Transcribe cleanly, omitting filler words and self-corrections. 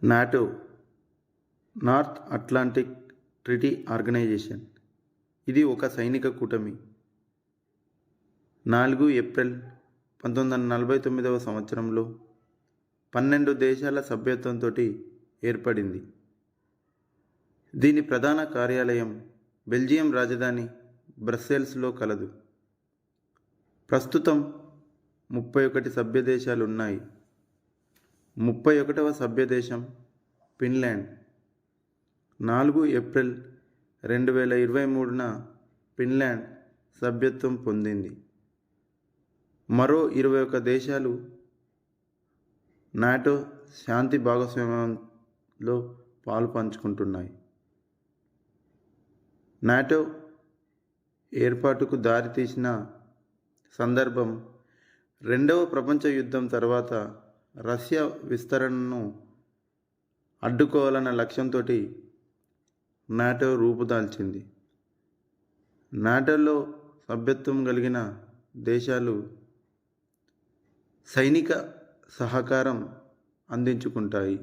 NATO North Atlantic Treaty Organization ఇది ఒక సైనిక కూటమి. 4 ఏప్రిల్ 1949 సంవత్సరంలో 12 దేశాల సభ్యత్వంతో ఏర్పడింది. దీని ప్రధాన కార్యాలయం బెల్జియం రాజధాని బ్రస్సెల్స్లో కలదు. ప్రస్తుతం 31 సభ్య దేశాలు ఉన్నాయి. 31వ సభ్య దేశం ఫిన్లాండ్. 4 ఏప్రిల్ 2023న ఫిన్లాండ్ సభ్యత్వం పొందింది. మరో 21 దేశాలు నాటో శాంతి భాగస్వామ్యంలో పాలు పంచుకుంటున్నాయి. నాటో ఏర్పాటుకు దారితీసిన సందర్భం రెండవ ప్రపంచ యుద్ధం తర్వాత రష్యా విస్తరణను అడ్డుకోవాలన్న లక్ష్యంతో నాటో రూపుదాల్చింది. నాటోలో సభ్యత్వం కలిగిన దేశాలు సైనిక సహకారం అందించుకుంటాయి.